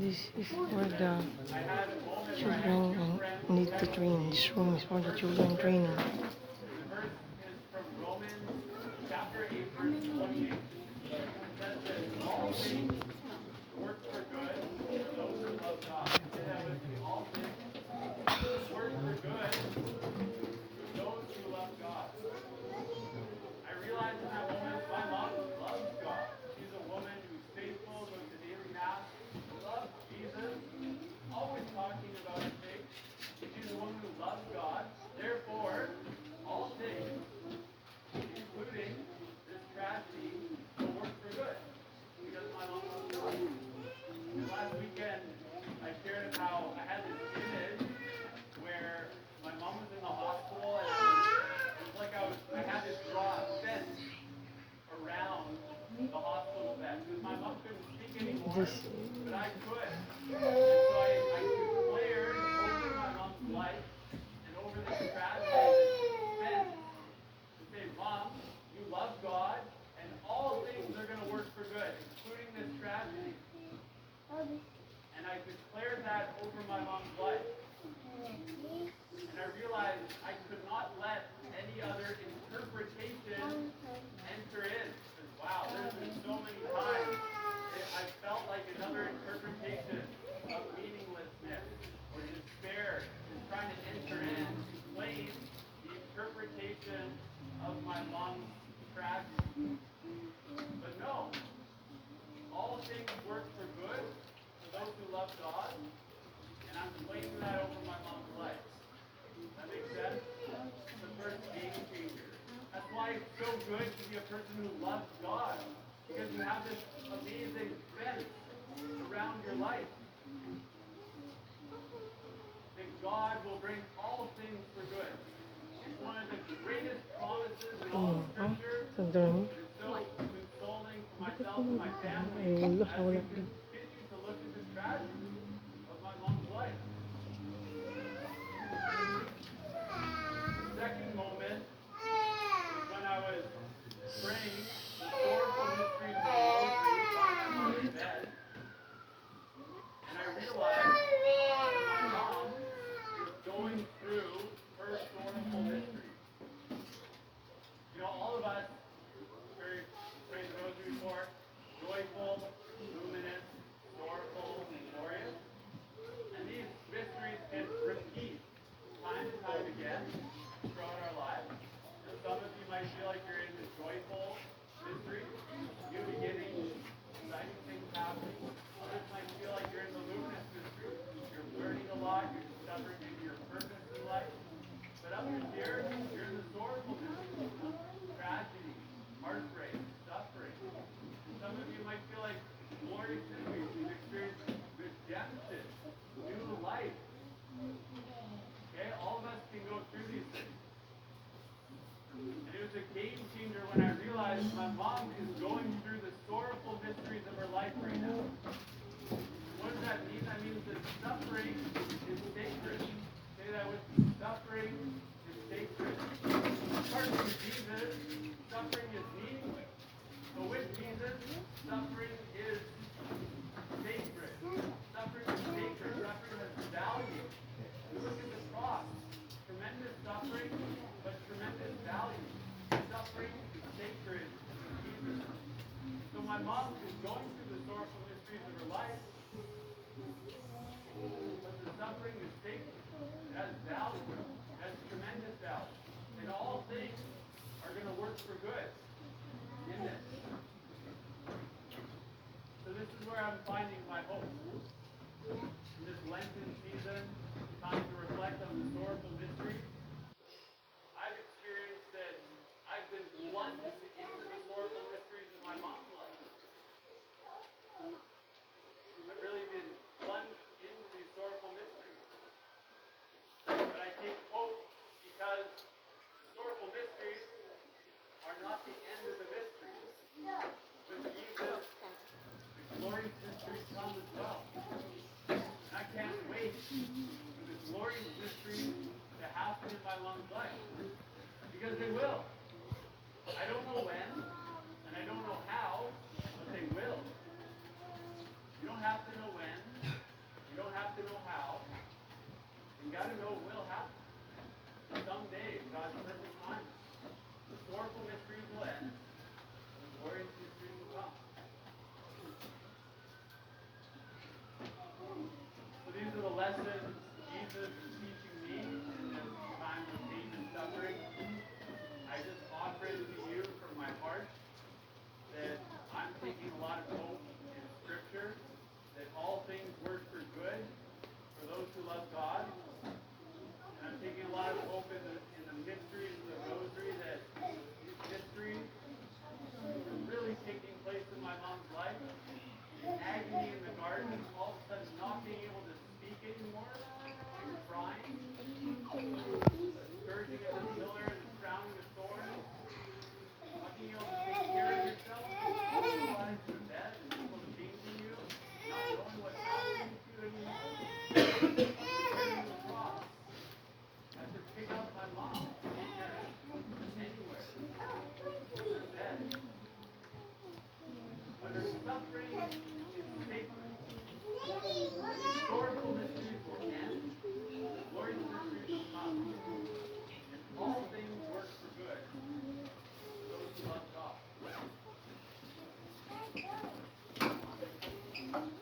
This is where the children need to train. This room is for the children training. The verse is from Romans chapter 8, verse 28. It says that all things work for good for those who love God. Say that with me. All things work for good for those who love God. I realized in that moment my mom loves God. She's a woman who's faithful, goes to daily mass, loves Jesus, always talking about his faith. She's a woman who loves God. Therefore, all things, including this tragedy, will work for good because my mom loves God. And last weekend, I shared how I had this image where my mom was in the hospital and it was like I had to draw a fence around the hospital bed because my mom couldn't speak anymore, This but I could. And so I declared over my mom's life and over this tragedy, this fence, to say, Mom, you love God, and all things are going to work for good, including this tragedy. And I declared that over my mom's life. And I realized I could not let any other interpretation enter in. Because, wow, there's been so many times that I felt like another interpretation of meaninglessness or despair is trying to enter in to explain the interpretation of my mom's tragedy. But no, all things work for good for those who love God, and I'm claiming that over my mom's life. That makes sense? It's the first game changer. That's why it's so good to be a person who loves God, because you have this amazing fence around your life. That God will bring all things for good. It's one of the greatest promises in all of Scripture. It's so consoling for myself and my family as we continue to look at this tragedy of my mom's life. The second moment was when I was praying the sorrowful mysteries of the rosary by my mom's bed, and I realized that my mom is going through her sorrowful mystery. You know, all of us pray the rosary for joyful, luminous, sorrowful, and glorious. And these mysteries can repeat time and time again throughout our lives. And some of you might feel like you're in the joyful mystery, new beginnings, exciting things happening. Others might feel like you're in the luminous mystery. You're learning a lot, you're discovering maybe your purpose in life. But others here, you're in the sorrowful mystery. Tragedy, heartbreak, suffering. And some of you might feel like glorious mysteries. You've experienced redemption, new life. Okay, all of us can go through these things. And it was a game changer when I realized my mom is going through the sorrowful mysteries of her life right now. What does that mean? That means that suffering is sacred. Say that with me. Suffering is sacred. Apart from Jesus, suffering is meaningless. But with Jesus, suffering is sacred. Suffering is sacred. Suffering has value. Look at the cross. Tremendous suffering, but tremendous value. Suffering is sacred in Jesus. So my mom is going through the sorrowful mysteries of her life, but the suffering is sacred. It has value. It has tremendous value. And all things are going to work for good in this. So this is where I'm finding my hope. In this Lenten season, time to reflect on the sorrowful mysteries, I've experienced that I've been plunged into the sorrowful mysteries of my mom's life. I've really been plunged into these sorrowful mysteries. But I take hope because sorrowful mysteries are not the end of the mysteries. With Jesus, the glorious mysteries come as well. And I can't wait for the glorious mysteries to happen in my mom's life. Because they will. I don't know when, and I don't know how, but they will. You don't have to know when, historical mystery